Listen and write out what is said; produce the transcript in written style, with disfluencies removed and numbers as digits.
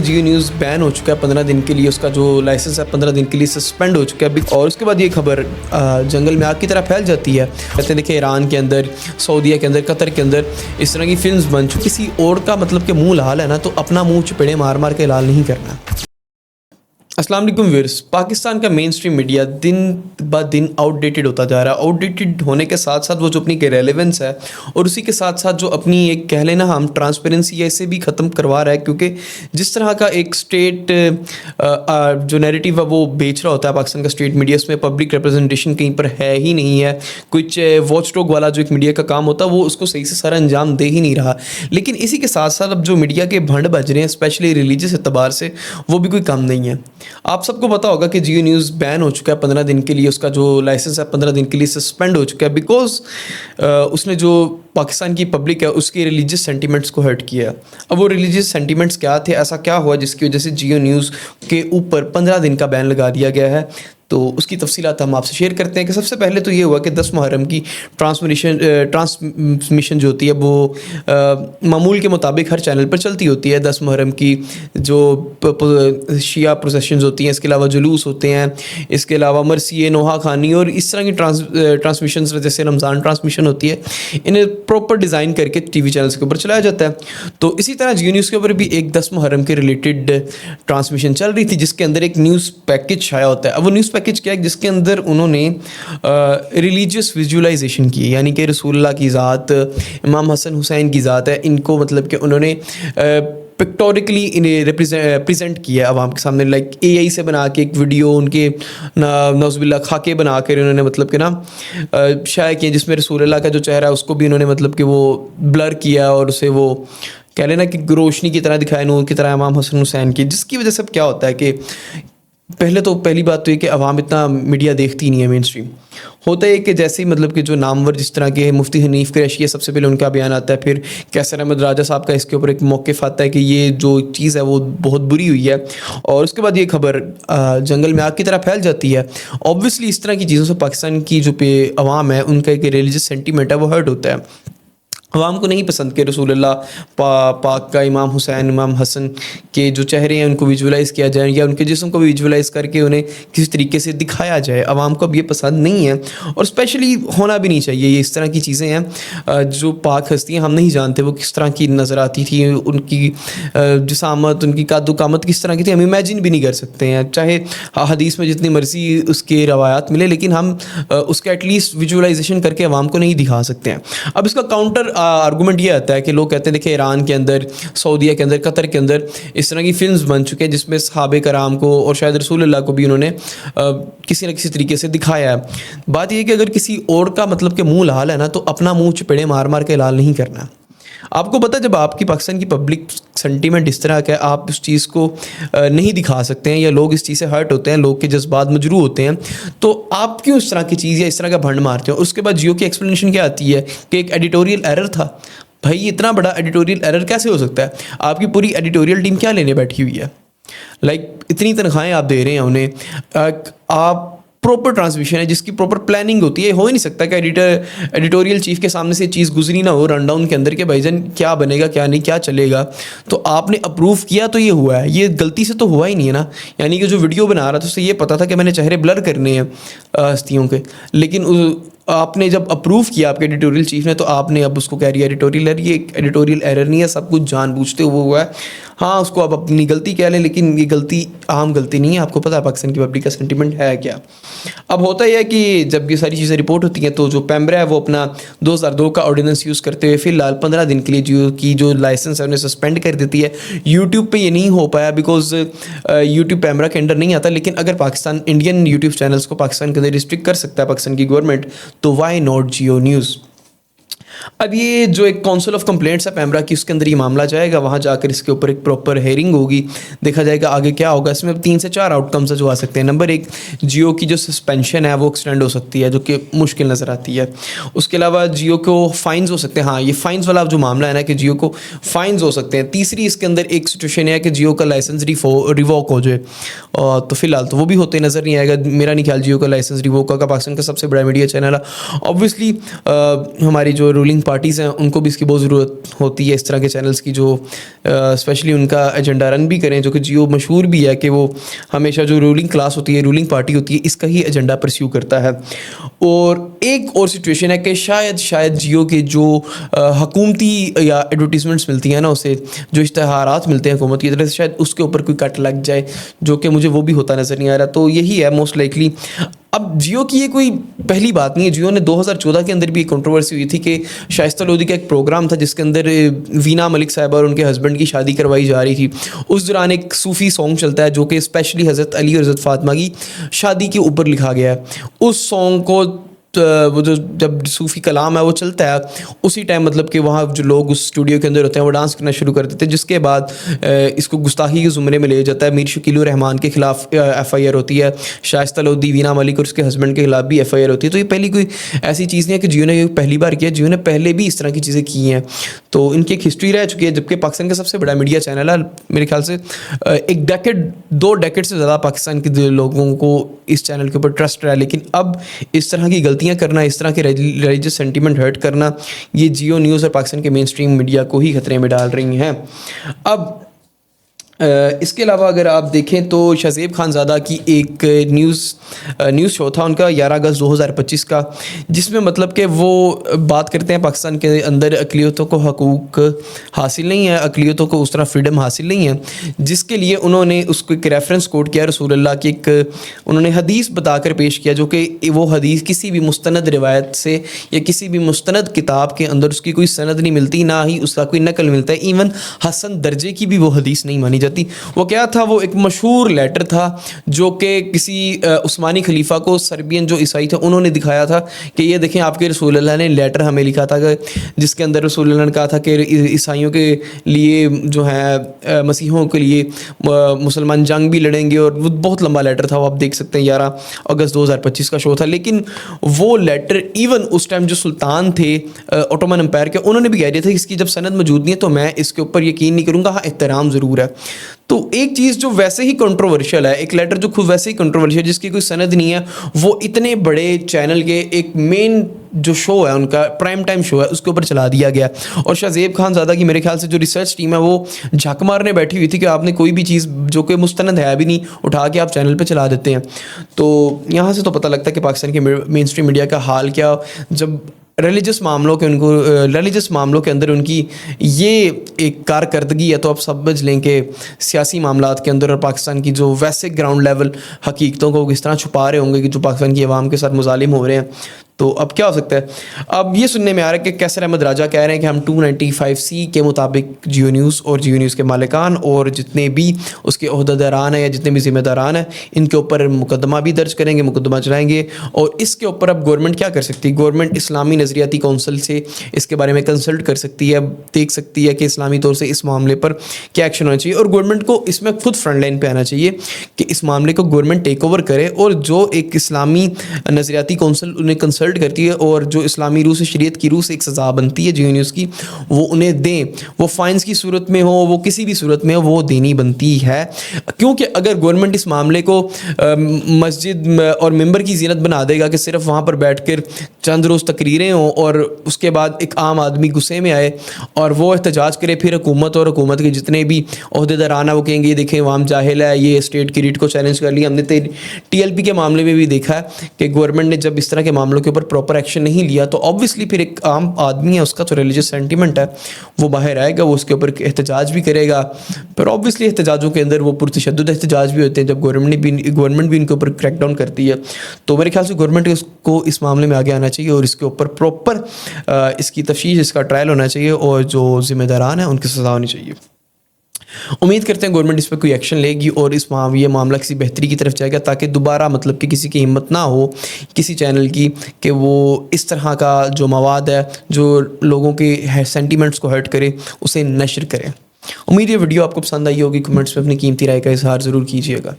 जियो news ban हो चुका है 15 दिन के लिए, उसका जो लाइसेंस है 15 दिन के लिए सस्पेंड हो चुका है। और उसके बाद ये खबर जंगल में आग की तरह फैल जाती है। कहते हैं देखिए ईरान के अंदर, सऊदीया के अंदर, कतर के अंदर इस तरह की फिल्म्स बन चुकी। किसी और का मतलब कि मुंह लाल है ना, तो अपना मुंह चपेड़े मार मार के लाल नहीं करना। अस्सलाम वालेकुम व्यूअर्स, पाकिस्तान का मेन स्ट्रीम मीडिया दिन ब दिन आउटडेटेड होता जा रहा है। आउटडेटेड होने के साथ साथ वो जो अपनी रेलेवेंस है और उसी के साथ साथ जो अपनी एक कह लेना हम ट्रांसपेरेंसी है, इसे भी ख़त्म करवा रहा है। क्योंकि जिस तरह का एक स्टेट जो नैरेटिव है वो बेच रहा होता है पाकिस्तान का स्टेट मीडिया, उसमें पब्लिक रिप्रेजेंटेशन कहीं पर है ही नहीं है। कुछ वॉच डॉग वाला जो एक मीडिया का काम होता है वो उसको सही से सारा अंजाम दे ही नहीं रहा। लेकिन इसी के साथ साथ अब जो मीडिया के भंड बज रहे हैं, स्पेशली रिलीजियस एतबार से, वो भी कोई कम नहीं है। आप सबको पता होगा कि जियो न्यूज़ बैन हो चुका है 15 दिन के लिए, उसका जो लाइसेंस है 15 दिन के लिए सस्पेंड हो चुका है। बिकॉज उसने जो पाकिस्तान की पब्लिक है उसके रिलीजियस सेंटिमेंट्स को हर्ट किया। अब वो रिलीजियस सेंटिमेंट्स क्या थे, ऐसा क्या हुआ जिसकी वजह से जियो न्यूज़ के ऊपर 15 दिन का बैन लगा दिया गया है, तो उसकी तफसीलात हम आपसे शेयर करते हैं। कि सबसे पहले तो ये हुआ कि 10 मुहर्रम की ट्रांसमिशन जो होती है वो मामूल के मुताबिक हर चैनल पर चलती होती है। 10 मुहर्रम की जो शिया प्रोसेशंस होती हैं, इसके अलावा जुलूस होते हैं, इसके अलावा मरसिए, नोहा खानी और इस तरह की ट्रांसमिशंस जैसे रमज़ान ट्रांसमिशन होती है, इन्हें प्रॉपर डिज़ाइन करके टीवी चैनल्स के ऊपर चलाया जाता है। तो इसी तरह जियो न्यूज़ के ऊपर भी एक 10 मुहर्रम के रिलेटेड ट्रांसमिशन चल रही थी, जिसके अंदर एक न्यूज़ पैकेज आया होता है। अब वो न्यूज़ पैकेज क्या है, जिसके अंदर उन्होंने रिलीजियस विजुअलाइजेशन की, यानी कि रसूलुल्लाह की ज़ात, इमाम हसन हुसैन की ज़ात है, इनको मतलब कि उन्होंने पिक्टोरिकली इन्हें प्रेजेंट किया आवाम के सामने। लाइक AI से बना के एक वीडियो उनके नौज़ुबिल्लाह खाके बना कर उन्होंने मतलब कि शाया किया, जिसमें रसूलुल्लाह का जो चेहरा है उसको भी उन्होंने मतलब कि वो ब्लर किया और उसे वो कह लेना कि रोशनी की तरह दिखाया, नूर की तरह इमाम हसन हुसैन की। जिसकी वजह से अब क्या होता है कि पहली बात तो ये कि अवाम इतना मीडिया देखती नहीं है मेन स्ट्रीम। होता है कि जैसे ही मतलब कि जो नामवर जिस तरह के मुफ्ती हनीफ कुरैशी है, सबसे पहले उनका बयान आता है, फिर कैसर अहमद राजा साहब का इसके ऊपर एक मौक़िफ़ आता है कि ये जो चीज़ है वो बहुत बुरी हुई है, और उसके बाद ये खबर जंगल में आग की तरह फैल जाती है। ऑब्वियसली इस तरह की चीज़ों से पाकिस्तान की जो अवाम है उनका एक रिलीजियस सेंटीमेंट है वो हर्ट होता है। अवाम को नहीं पसंद कि रसूलुल्लाह पाक का इमाम हुसैन, इमाम हसन के जो चेहरे हैं उनको विजुअलाइज़ किया जाए, या उनके जिस्म को विजुअलाइज़ करके उन्हें किसी तरीके से दिखाया जाए। अवाम को अब ये पसंद नहीं है, और स्पेशली होना भी नहीं चाहिए। ये इस तरह की चीज़ें हैं जो पाक हस्तियाँ हम नहीं जानते वो किस तरह की नज़र आती थी, उनकी जिसामत, उनकी कामत किस तरह की थी, हम इमेजिन भी नहीं कर सकते हैं। चाहे हदीस में जितनी मर्ज़ी उसके रवायात मिले, लेकिन हम उसका एटलीस्ट विजुअलाइजेशन करके अवाम को नहीं दिखा सकते हैं। अब इसका काउंटर आर्गूमेंट ये आता है कि लोग कहते हैं देखिए ईरान के अंदर, सऊदीया के अंदर, कतर के अंदर इस तरह की फिल्म्स बन चुके हैं जिसमें सहाबे कराम को और शायद रसूलुल्लाह को भी उन्होंने किसी न किसी तरीके से दिखाया है। बात यह है कि अगर किसी और का मतलब कि मुंह लाल है ना, तो अपना मुंह चपेड़े मार मार के लाल नहीं करना। आपको पता है जब आपकी पाकिस्तान की पब्लिक सेंटीमेंट इस तरह का है, आप उस चीज़ को नहीं दिखा सकते हैं, या लोग इस चीज़ से हर्ट होते हैं, लोग के जज्बात मजरू होते हैं, तो आप क्यों इस तरह की चीज़ या इस तरह का भंड मारते हो। उसके बाद जियो की एक्सप्लेनेशन क्या आती है कि एक एडिटोरियल एरर था। भाई इतना बड़ा एडिटोरियल एरर कैसे हो सकता है? आपकी पूरी एडिटोरियल टीम क्या लेने बैठी हुई है? इतनी तनख्वाहें आप दे रहे हैं उन्हें, आप प्रॉपर ट्रांसमिशन है जिसकी प्रॉपर प्लानिंग होती है। हो ही नहीं सकता कि एडिटोरियल चीफ के सामने से चीज़ गुजरी ना हो रन डाउन के अंदर के भाईजान क्या बनेगा, क्या नहीं, क्या चलेगा। तो आपने अप्रूव किया तो ये हुआ है, ये गलती से तो हुआ ही नहीं है ना। यानी कि जो वीडियो बना रहा था उससे ये पता था कि मैंने चेहरे ब्लर करने हैं हस्तियों के, लेकिन आपने जब अप्रूव किया आपके एडिटोरियल चीफ ने, तो आपने अब उसको कह रही है एडिटोरियल एरर। ये एडिटोरियल एरर नहीं है, सब कुछ जानबूझते हुए हुआ है। हाँ, उसको आप अपनी गलती कह लें, लेकिन ये गलती आम गलती नहीं है। आपको पता है पाकिस्तान की पब्लिक का सेंटीमेंट है क्या। अब होता यह है कि जब ये सारी चीज़ें रिपोर्ट होती हैं तो जो पैमरा है वो अपना 2002 का ऑर्डिनेंस यूज़ करते हुए फ़िलहाल 15 दिन के लिए जियो की जो लाइसेंस है उन्हें सस्पेंड कर देती है। यूट्यूब पे ये नहीं हो पाया बिकॉज यूट्यूब पैमरा के अंडर नहीं आता, लेकिन अगर पाकिस्तान इंडियन यूट्यूब चैनल्स को पाकिस्तान के अंदर रिस्ट्रिक्ट कर सकता है पाकिस्तान की गवर्नमेंट, तो वाई नॉट जियो न्यूज़। अब ये जो एक काउंसिल ऑफ कंप्लेंट्स है पैमरा की, उसके अंदर ये मामला जाएगा, वहाँ जाकर इसके ऊपर एक प्रॉपर हेयरिंग होगी, देखा जाएगा आगे क्या होगा। इसमें 3 से 4 आउटकम्स जो आ सकते हैं। नंबर 1, जियो की जो सस्पेंशन है वो एक्सटेंड हो सकती है, जो कि मुश्किल नज़र आती है। उसके अलावा जियो को फ़ाइन्स हो सकते हैं। हाँ, ये फ़ाइन्स वाला जो मामला है ना कि जियो को फ़ाइन्स हो सकते हैं। तीसरी इसके अंदर एक सिचुएशन है कि जियो का लाइसेंस रिवोक हो जाए, तो फिलहाल तो वो भी होते नज़र नहीं आएगा। मेरा नहीं ख्याल जियो का लाइसेंस रिवोक होगा। पाकिस्तान का सबसे बड़ा मीडिया चैनल है, ऑब्वियसली हमारी जो رولنگ پارٹیز ہیں ان کو بھی اس کی بہت ضرورت ہوتی ہے اس طرح کے چینلز کی جو اسپیشلی ان کا ایجنڈا رن بھی کریں, جو کہ جیو مشہور بھی ہے کہ وہ ہمیشہ جو رولنگ کلاس ہوتی ہے, رولنگ پارٹی ہوتی ہے, اس کا ہی ایجنڈا پرسیو کرتا ہے. اور ایک اور سچویشن ہے کہ شاید جیو کے جو حکومتی یا ایڈورٹیزمنٹس ملتی ہیں نا, اسے جو اشتہارات ملتے ہیں حکومت کی طرف سے, شاید اس کے اوپر کوئی کٹ لگ جائے, جو کہ مجھے وہ بھی ہوتا نظر نہیں آ رہا. تو یہی ہے موسٹ لائکلی. اب جیو کی یہ کوئی پہلی بات نہیں ہے. جیو نے 2014 کے اندر بھی ایک کنٹروورسی ہوئی تھی کہ شائستہ لودھی کا ایک پروگرام تھا جس کے اندر وینا ملک صاحبہ اور ان کے ہسبینڈ کی شادی کروائی جا رہی تھی. اس دوران ایک صوفی سانگ چلتا ہے جو کہ اسپیشلی حضرت علی اور حضرت فاطمہ کی شادی کے اوپر لکھا گیا ہے. اس سانگ کو وہ جو جب صوفی کلام ہے وہ چلتا ہے, اسی ٹائم مطلب کہ وہاں جو لوگ اس اسٹوڈیو کے اندر ہوتے ہیں وہ ڈانس کرنا شروع کر دیتے ہیں, جس کے بعد اس کو گستاخی کے زمرے میں لے جاتا ہے. میر شکیل الرحمان کے خلاف ایف آئی آر ہوتی ہے, شائستہ لودھی, وینا ملک اور اس کے ہسبینڈ کے خلاف بھی ایف آئی آر ہوتی ہے. تو یہ پہلی کوئی ایسی چیز نہیں ہے کہ جیو نے پہلی بار کیا, جیو نے پہلے بھی اس طرح کی چیزیں کی ہیں. تو ان کی ایک ہسٹری رہ چکی ہے, جبکہ پاکستان کا سب سے بڑا میڈیا چینل ہے. میرے خیال سے ایک ڈیکیڈ 2 ڈیکیڈ سے زیادہ پاکستان کے لوگوں کو اس چینل کے اوپر ٹرسٹ رہا ہے. لیکن اب اس طرح کی غلطیاں کرنا, اس طرح کے ریلیجس سینٹیمنٹ ہرٹ کرنا, یہ جیو نیوز اور پاکستان کے مین اسٹریم میڈیا کو ہی خطرے میں ڈال رہی ہیں. اب اس کے علاوہ اگر آپ دیکھیں تو شہزیب خان زادہ کی ایک نیوز شو تھا ان کا 11 اگست 2025 کا, جس میں مطلب کہ وہ بات کرتے ہیں پاکستان کے اندر اقلیتوں کو حقوق حاصل نہیں ہے, اقلیتوں کو اس طرح فریڈم حاصل نہیں ہے, جس کے لیے انہوں نے اس کو ایک ریفرنس کوٹ کیا رسول اللہ کی, ایک انہوں نے حدیث بتا کر پیش کیا, جو کہ وہ حدیث کسی بھی مستند روایت سے یا کسی بھی مستند کتاب کے اندر اس کی کوئی سند نہیں ملتی, نہ ہی اس کا کوئی نقل ملتا ہے. ایون حسن درجے کی بھی وہ حدیث نہیں مانی جاتی. وہ کیا تھا, وہ ایک مشہور لیٹر تھا جو کہ کسی عثمانی خلیفہ کو سربین جو عیسائی تھے انہوں نے دکھایا تھا کہ یہ دیکھیں آپ کے رسول اللہ نے لیٹر ہمیں لکھا تھا, جس کے اندر رسول اللہ نے کہا تھا کہ عیسائیوں کے لیے جو ہے مسیحوں کے لیے مسلمان جنگ بھی لڑیں گے, اور وہ بہت لمبا لیٹر تھا, وہ آپ دیکھ سکتے ہیں. 11 اگست 2025 کا شو تھا. لیکن وہ لیٹر ایون اس ٹائم جو سلطان تھے اوٹومن امپائر کے, انہوں نے بھی کہہ دیا تھا کہ اس کی جب سند موجود نہیں ہے تو میں اس کے اوپر یقین نہیں کروں گا, ہاں احترام ضرور ہے. تو ایک چیز جو ویسے ہی کنٹروورشل ہے, ایک لیٹر جو خود ویسے ہی کنٹروورشل ہے, جس کی کوئی سند نہیں ہے, وہ اتنے بڑے چینل کے ایک مین جو شو ہے ان کا پرائم ٹائم شو ہے اس کے اوپر چلا دیا گیا. اور شہزیب خان زادہ کی میرے خیال سے جو ریسرچ ٹیم ہے وہ جھک مارنے بیٹھی ہوئی تھی کہ آپ نے کوئی بھی چیز جو کہ مستند ہے بھی نہیں اٹھا کے آپ چینل پہ چلا دیتے ہیں. تو یہاں سے تو پتہ لگتا ہے کہ پاکستان کے مین اسٹریم میڈیا کا حال کیا, جب ریلیجس معاملوں کے اندر ان کی یہ ایک کارکردگی ہے. تو آپ سمجھ لیں کہ سیاسی معاملات کے اندر اور پاکستان کی جو ویسے گراؤنڈ لیول حقیقتوں کو کس طرح چھپا رہے ہوں گے کہ جو پاکستان کی عوام کے ساتھ مظالم ہو رہے ہیں. تو اب کیا ہو سکتا ہے, اب یہ سننے میں آ رہا ہے کہ کیسر احمد راجہ کہہ رہے ہیں کہ ہم 295C کے مطابق جیو نیوز اور جیو نیوز کے مالکان اور جتنے بھی اس کے عہدیداران ہیں یا جتنے بھی ذمہ داران ہیں ان کے اوپر مقدمہ بھی درج کریں گے, مقدمہ چلائیں گے. اور اس کے اوپر اب گورنمنٹ کیا کر سکتی ہے, گورنمنٹ اسلامی نظریاتی کونسل سے اس کے بارے میں کنسلٹ کر سکتی ہے, دیکھ سکتی ہے کہ اسلامی طور سے اس معاملے پر کیا ایکشن ہونا چاہیے. اور گورنمنٹ کو اس میں خود فرنٹ لائن پہ آنا چاہیے کہ اس معاملے کو گورنمنٹ ٹیک اوور کرے, اور جو ایک اسلامی نظریاتی کونسل انہیں کنسلٹ کرتی ہے اور جو اسلامی روح سے شریعت کی روح سے ایک سزا بنتی ہے جیو نیوز کی, وہ انہیں دیں. وہ فائنز کی صورت میں ہو, وہ کسی بھی صورت میں ہو, وہ دینی بنتی ہے. کیونکہ اگر گورنمنٹ اس معاملے کو مسجد اور ممبر کی زینت بنا دے گا کہ صرف وہاں پر بیٹھ کر چند روز تقریریں ہوں اور اس کے بعد ایک عام آدمی غصے میں آئے اور وہ احتجاج کرے, پھر حکومت اور حکومت کے جتنے بھی عہدیداران ہیں وہ کہیں گے یہ دیکھیں عوام جاہل ہے, یہ اسٹیٹ کی ریٹ کو چیلنج کر لیا. ہم نے TLP کے معاملے میں بھی دیکھا ہے کہ گورنمنٹ نے جب اس طرح کے معاملوں کے اوپر پراپر ایکشن نہیں لیا تو آبویسلی پھر ایک عام آدمی ہے, اس کا تو ریلیجس سینٹیمنٹ ہے, وہ باہر آئے گا, وہ اس کے اوپر احتجاج بھی کرے گا. پھر آبویسلی احتجاجوں کے اندر وہ پرتشدد احتجاج بھی ہوتے ہیں جب گورنمنٹ بھی ان کے اوپر کریک ڈاؤن کرتی ہے. تو میرے خیال سے گورنمنٹ کو اس معاملے میں آگے آنا چاہیے اور اس کے اوپر پراپر اس کی تفتیش, اس کا ٹرائل ہونا چاہیے, اور جو ذمہ داران ہیں ان کی سزا ہونی چاہیے. امید کرتے ہیں گورنمنٹ اس پہ کوئی ایکشن لے گی اور اس یہ معاملہ کسی بہتری کی طرف جائے گا, تاکہ دوبارہ مطلب کہ کسی کی ہمت نہ ہو کسی چینل کی کہ وہ اس طرح کا جو مواد ہے جو لوگوں کے سینٹیمنٹس کو ہرٹ کرے اسے نشر کرے. امید یہ ویڈیو آپ کو پسند آئی ہوگی. کمنٹس میں اپنی قیمتی رائے کا اظہار ضرور کیجیے گا.